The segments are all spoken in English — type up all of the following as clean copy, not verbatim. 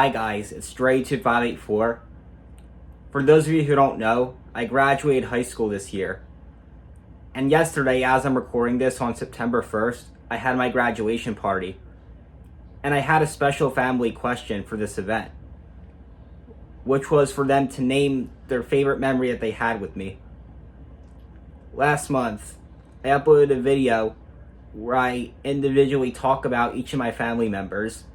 Hi guys, it's Dray 2584. For those of you who don't know, I graduated high school this year. And yesterday, as I'm recording this on September 1st, I had my graduation party. And I had a special family question for this event, which was for them to name their favorite memory that they had with me. Last month, I uploaded a video where I individually talk about each of my family members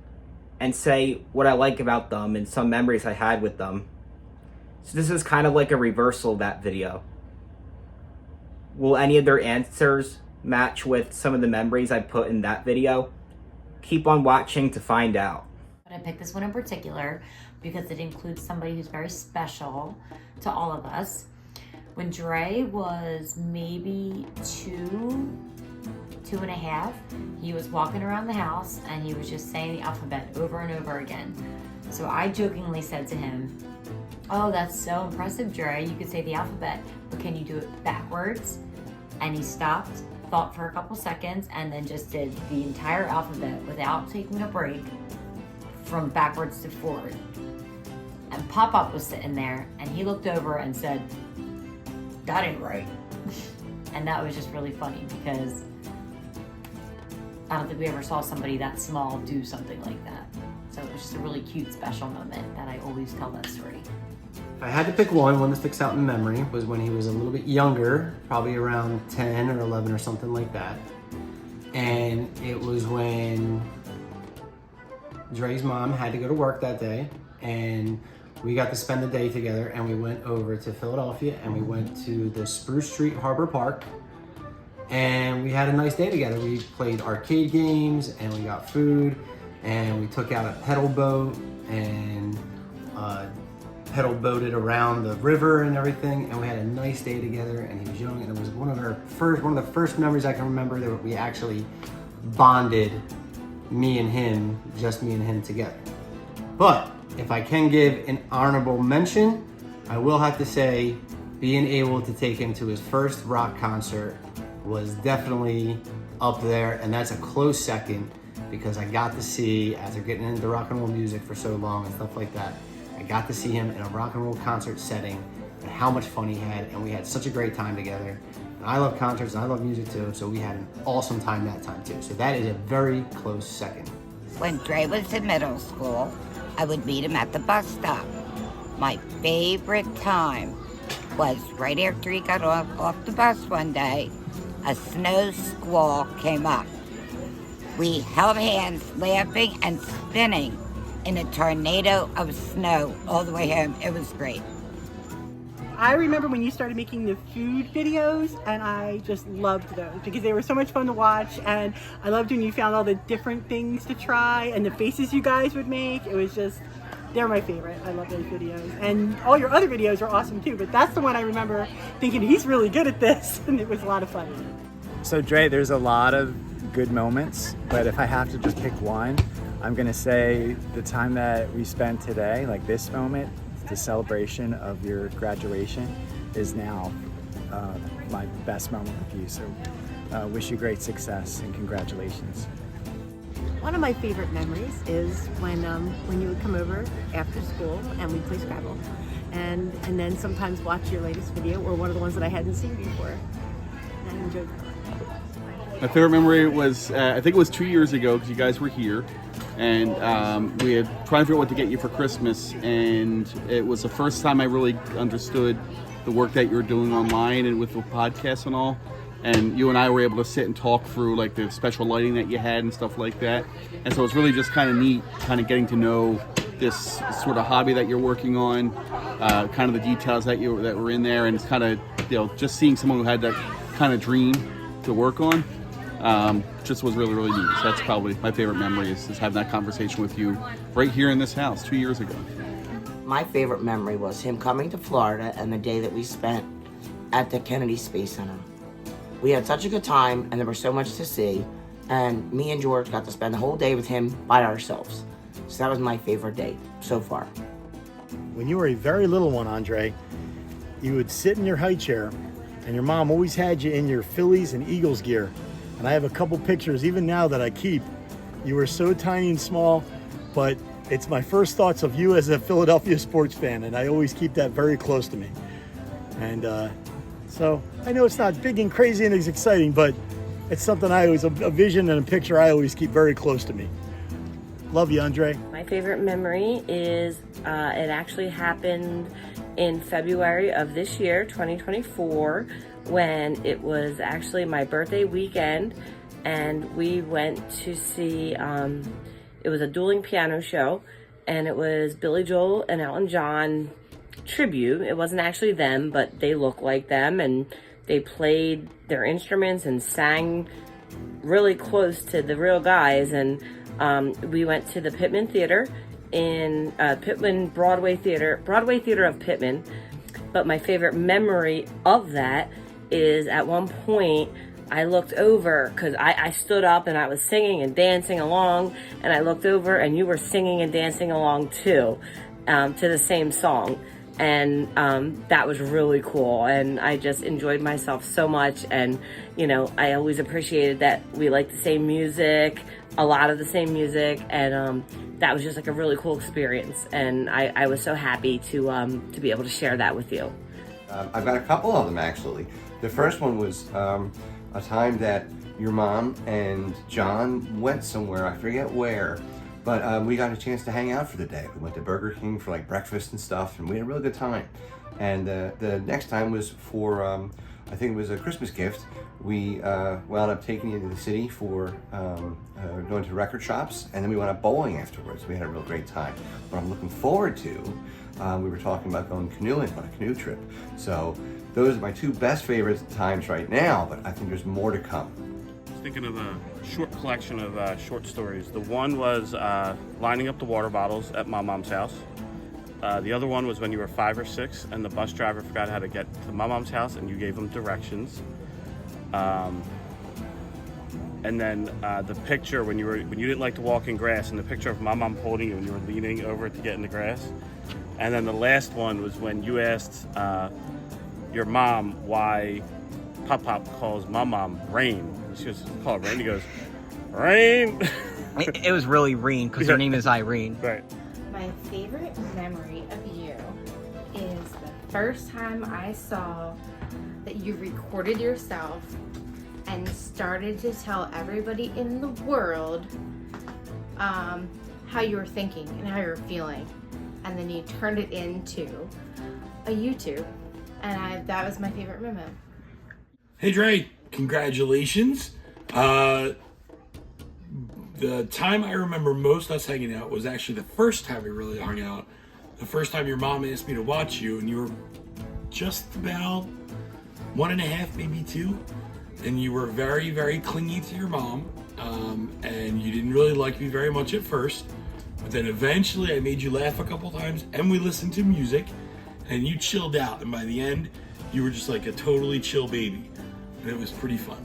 and say what I like about them and some memories I had with them. So this is kind of like a reversal of that video. Will any of their answers match with some of the memories I put in that video? Keep on watching to find out. I picked this one in particular because it includes somebody who's very special to all of us. When Dray was maybe two and a half, he was walking around the house and he was just saying the alphabet over and over again. So I jokingly said to him, "Oh, that's so impressive, Dray. You could say the alphabet, but can you do it backwards?" And he stopped, thought for a couple seconds, and then just did the entire alphabet without taking a break from backwards to forward. And Pop-Up was sitting there and he looked over and said, "That ain't right." And that was just really funny because I don't think we ever saw somebody that small do something like that. So it was just a really cute, special moment that I always tell that story. If I had to pick one that sticks out in memory was when he was a little bit younger, probably around 10 or 11 or something like that. And it was when Dre's mom had to go to work that day, and we got to spend the day together, and we went over to Philadelphia and we went to the Spruce Street Harbor Park, and we had a nice day together. We played arcade games and we got food, and we took out a pedal boat and pedal boated around the river and everything, and we had a nice day together. And he was young, and it was one of the first memories I can remember that we actually bonded, me and him together. But if I can give an honorable mention, I will have to say being able to take him to his first rock concert was definitely up there, and that's a close second because I got to see, after getting into rock and roll music for so long and stuff like that, I got to see him in a rock and roll concert setting and how much fun he had, and we had such a great time together. And I love concerts and I love music too, so we had an awesome time that time too. So that is a very close second. When Dray was in middle school, I would meet him at the bus stop. My favorite time was right after he got off the bus one day, a snow squall came up. We held hands, laughing and spinning in a tornado of snow all the way home. It was great. I remember when you started making the food videos, and I just loved those because they were so much fun to watch, and I loved when you found all the different things to try and the faces you guys would make. It was just, they're my favorite. I love those videos, and all your other videos are awesome too, but that's the one I remember thinking he's really good at this, and it was a lot of fun. So Dray, there's a lot of good moments, but if I have to just pick one, I'm gonna say the time that we spent today, like this moment, the celebration of your graduation, is now my best moment with you. So wish you great success and congratulations. One of my favorite memories is when you would come over after school and we'd play Scrabble, and then sometimes watch your latest video or one of the ones that I hadn't seen before. And I enjoyed that. My favorite memory was, I think it was 2 years ago, because you guys were here, and we had trying to figure out what to get you for Christmas, and it was the first time I really understood the work that you were doing online and with the podcast and all. And you and I were able to sit and talk through like the special lighting that you had and stuff like that. And so it's really just kind of neat, kind of getting to know this sort of hobby that you're working on, kind of the details that were in there, and it's kind of, just seeing someone who had that kind of dream to work on. Just was really, really neat. So that's probably my favorite memory is having that conversation with you right here in this house 2 years ago. My favorite memory was him coming to Florida and the day that we spent at the Kennedy Space Center. We had such a good time and there was so much to see, and me and George got to spend the whole day with him by ourselves. So that was my favorite day so far. When you were a very little one, Andre, you would sit in your high chair and your mom always had you in your Phillies and Eagles gear. And I have a couple pictures, even now, that I keep. You were so tiny and small, but it's my first thoughts of you as a Philadelphia sports fan, and I always keep that very close to me. And so I know it's not big and crazy and it's exciting, but it's something I always, a vision and a picture I always keep very close to me. Love you, Andre. My favorite memory is it actually happened in February of this year, 2024, when it was actually my birthday weekend, and we went to see, it was a dueling piano show, and it was Billy Joel and Elton John tribute. It wasn't actually them, but they looked like them, and they played their instruments and sang really close to the real guys. And we went to the Pittman Theater in Broadway Theater of Pittman. But my favorite memory of that is at one point I looked over, because I stood up and I was singing and dancing along, and I looked over and you were singing and dancing along too, to the same song. And that was really cool, and I just enjoyed myself so much. And you know, I always appreciated that we liked the same music, a lot of the same music, and that was just like a really cool experience, and I was so happy to be able to share that with you. I've got a couple of them actually. The first one was a time that your mom and John went somewhere, I forget where, but we got a chance to hang out for the day. We went to Burger King for like breakfast and stuff, and we had a really good time. And the next time was for, I think it was a Christmas gift. We wound up taking you to the city for going to record shops, and then we went up bowling afterwards. We had a real great time. What I'm looking forward to, we were talking about going canoeing on a canoe trip. So those are my two best favorite times right now, but I think there's more to come. Thinking of a short collection of short stories. The one was lining up the water bottles at my mom's house. The other one was when you were 5 or 6 and the bus driver forgot how to get to my mom's house and you gave him directions. And then the picture when you didn't like to walk in grass, and the picture of my mom holding you and you were leaning over to get in the grass. And then the last one was when you asked your mom why Pop calls my mom Rain. She was called Rain. He goes, Rain. It was really Reen, because her name is Irene. Right. My favorite memory of you is the first time I saw that you recorded yourself and started to tell everybody in the world how you were thinking and how you were feeling. And then you turned it into a YouTube. And that was my favorite moment. Hey Dray, congratulations. The time I remember most us hanging out was actually the first time we really hung out. The first time your mom asked me to watch you, and you were just about 1.5, maybe 2. And you were very, very clingy to your mom. And you didn't really like me very much at first. But then eventually I made you laugh a couple times, and we listened to music, and you chilled out. And by the end, you were just like a totally chill baby. And it was pretty fun.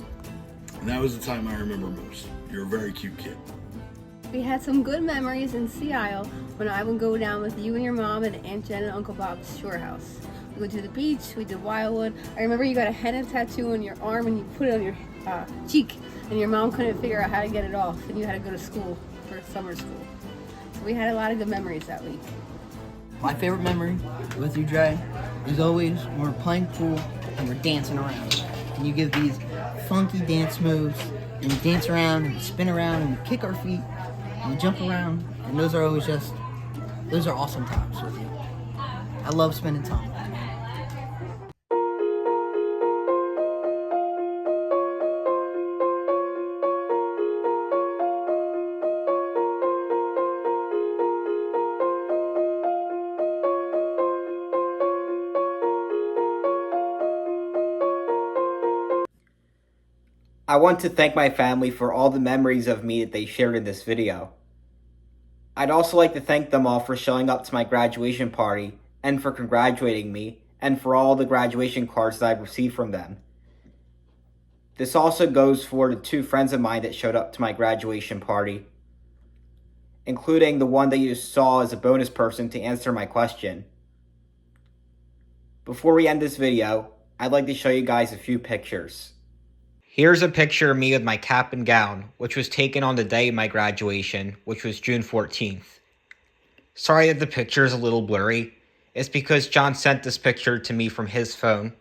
And that was the time I remember most. You're a very cute kid. We had some good memories in Sea Isle when I would go down with you and your mom and Aunt Jen and Uncle Bob's shore house. We went to the beach, we did Wildwood. I remember you got a henna tattoo on your arm and you put it on your cheek, and your mom couldn't figure out how to get it off, and you had to go to school for summer school. So we had a lot of good memories that week. My favorite memory with you, Dray, is always when we're playing pool and we're dancing around. And you give these funky dance moves, and we dance around and we spin around and we kick our feet and we jump around. And those are always those are awesome times with you. I love spending time with you. I want to thank my family for all the memories of me that they shared in this video. I'd also like to thank them all for showing up to my graduation party, and for congratulating me, and for all the graduation cards that I've received from them. This also goes for the 2 friends of mine that showed up to my graduation party, including the one that you saw as a bonus person to answer my question. Before we end this video, I'd like to show you guys a few pictures. Here's a picture of me with my cap and gown, which was taken on the day of my graduation, which was June 14th. Sorry that the picture is a little blurry. It's because John sent this picture to me from his phone.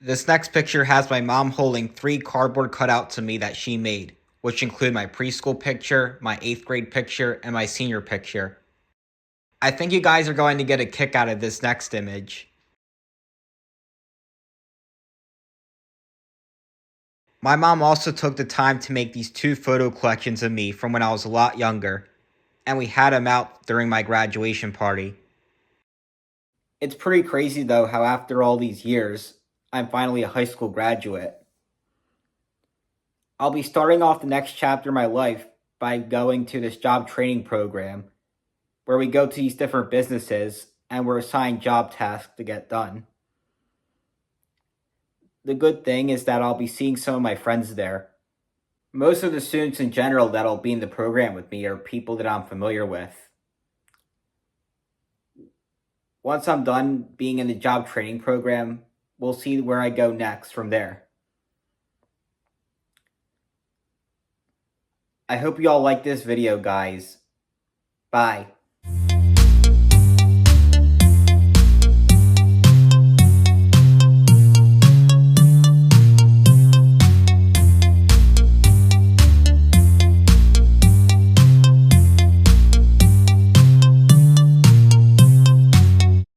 This next picture has my mom holding 3 cardboard cutouts of me that she made, which include my preschool picture, my 8th grade picture, and my senior picture. I think you guys are going to get a kick out of this next image. My mom also took the time to make these 2 photo collections of me from when I was a lot younger, and we had them out during my graduation party. It's pretty crazy though how after all these years, I'm finally a high school graduate. I'll be starting off the next chapter of my life by going to this job training program where we go to these different businesses and we're assigned job tasks to get done. The good thing is that I'll be seeing some of my friends there. Most of the students in general that'll be in the program with me are people that I'm familiar with. Once I'm done being in the job training program, we'll see where I go next from there. I hope you all like this video, guys. Bye.